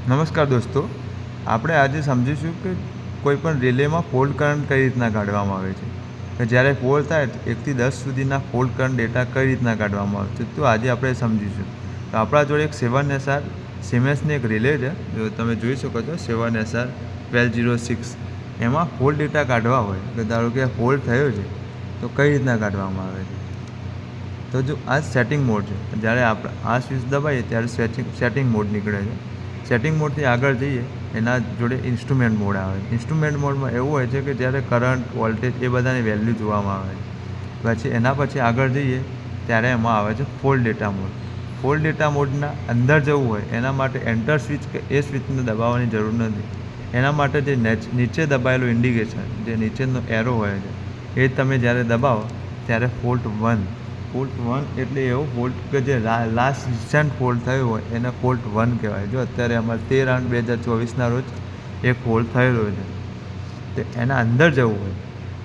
નમસ્કાર દોસ્તો, આપણે આજે સમજીશું કે કોઈપણ રિલેમાં ફોલ્ટ કરંટ કઈ રીતના કાઢવામાં આવે છે, કે જ્યારે ફોલ્ટ થાય 1 થી 10 સુધીના ફોલ્ટ કરંટ ડેટા કઈ રીતના કાઢવામાં આવે છે. તો આજે આપણે સમજીશું. તો આપણા જોડે એક 7SR સિમેન્સની એક રિલે છે, જો તમે જોઈ શકો છો 7SR 1206. એમાં ફોલ્ટ ડેટા કાઢવા હોય કે ધારો કે ફોલ્ટ થયો છે તો કઈ રીતના કાઢવામાં આવે છે. તો જો આ સેટિંગ મોડ છે, જ્યારે આપણે આ સ્વિચ દબાવીએ ત્યારે સેટિંગ મોડ નીકળે છે. સેટિંગ મોડથી આગળ જઈએ એના જોડે ઇન્સ્ટ્રુમેન્ટ મોડ આવે છે. ઇન્સ્ટ્રુમેન્ટ મોડમાં એવું હોય છે કે જ્યારે કરંટ, વોલ્ટેજ એ બધાની વેલ્યુ જોવામાં આવે છે. પછી આગળ જઈએ ત્યારે એમાં આવે છે fault data mode. Fault data મોડના અંદર જવું હોય એના માટે એન્ટર સ્વિચ કે એ સ્વિચને દબાવવાની જરૂર નથી. એના માટે જે નીચે દબાયેલું ઇન્ડિકેશન, જે નીચેનો એરો હોય છે, એ તમે જ્યારે દબાવો ત્યારે ફોલ્ટ 1 એટલે એવો ફોલ્ટ કે જે લાસ્ટ રિસન્ટ ફોલ્ટ થયો હોય એને ફોલ્ટ 1 કહેવાય. જો અત્યારે અમારે 13/8/2024ના રોજ એક ફોલ્ટ થયેલો છે, તો એના અંદર જવું હોય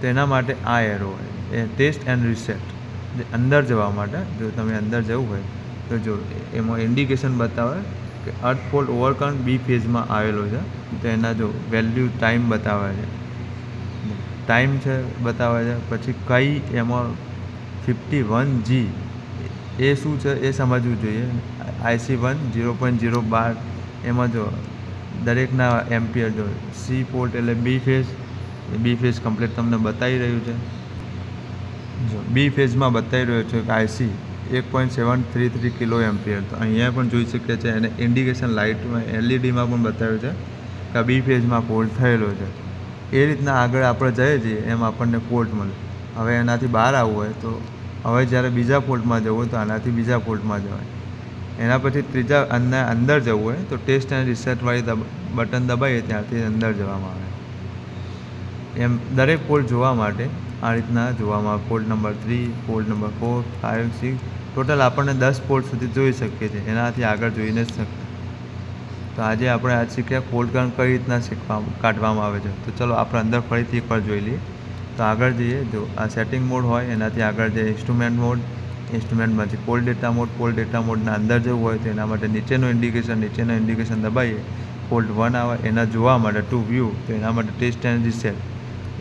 તો એના માટે આ એરો હોય, એ ટેસ્ટ એન્ડ રીસેટ. જે અંદર જવા માટે જો તમે અંદર જવું હોય તો જો એમાં ઇન્ડિકેશન બતાવે કે અર્થ ફોલ્ટ ઓવરકરંટ બી ફેઝમાં આવેલો છે, તો એના જો વેલ્યુ ટાઈમ બતાવે છે, ટાઈમ છે બતાવે છે. પછી કઈ એમાં 51G એ શું છે એ સમજવું જોઈએ. IC1 0.012 એમાં જો દરેકના એમ્પિયર જો સી પોર્ટ એટલે બી ફેઝ કમ્પ્લીટ તમને બતાવી રહ્યું છે. જો બી ફેઝમાં બતાવી રહ્યો છે કે IC 1.733 કિલો એમ્પિયર. તો અહીંયા પણ જોઈ શકીએ છીએ, એને ઇન્ડિકેશન લાઇટમાં LEDમાં પણ બતાવ્યું છે કે આ બી ફેઝમાં ફોલ્ટ થયેલો છે. એ રીતના આગળ આપણે જઈએ છીએ એમ આપણને ફોલ્ટ મળે. હવે એનાથી બહાર આવવું હોય તો હવે જ્યારે બીજા ફોલ્ટમાં જવું હોય તો આનાથી બીજા ફોલ્ટમાં જવાય. એના પછી ત્રીજા અંદર જવું હોય તો ટેસ્ટ એન્ડ રીસેટવાળી બટન દબાવીએ ત્યારથી અંદર જવામાં આવે. એમ દરેક ફોલ્ટ જોવા માટે આ રીતના જોવામાં આવે. Fault number 3, fault number 4, 5, 6, total આપણને 10 ફોલ્ટ સુધી જોઈ શકીએ છીએ. એનાથી આગળ જોઈ નથી શકતા. તો આજે આપણે શીખ્યા ફોલ્ટ કરંટ કઈ રીતના કાઢવામાં આવે છે. તો ચલો આપણે અંદર ફરીથી એકવાર જોઈ લઈએ. તો આગળ જઈએ, જો આ સેટિંગ મોડ હોય એનાથી આગળ જઈએ ઇન્સ્ટ્રુમેન્ટ મોડ. ઇન્સ્ટ્રુમેન્ટમાંથી ફોલ્ટ ડેટા મોડના અંદર જવું હોય તો એના માટે નીચેનું ઇન્ડિકેશન દબાવીએ, ફોલ્ટ 1 આવે એના જોવા માટે ટુ વ્યૂ, તો એના માટે ટેસ્ટ એન્ડ રીસેટ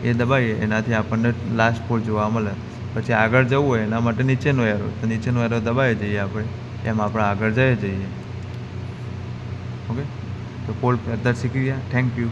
એ દબાવીએ, એનાથી આપણને લાસ્ટ ફોલ્ટ જોવા મળે. પછી આગળ જવું હોય એના માટે નીચેનો એરો દબાવી જઈએ આપણે, એમ આપણે આગળ જઈએ. ઓકે, તો ફોલ્ટ અત્યારે શીખી ગયા. Thank you.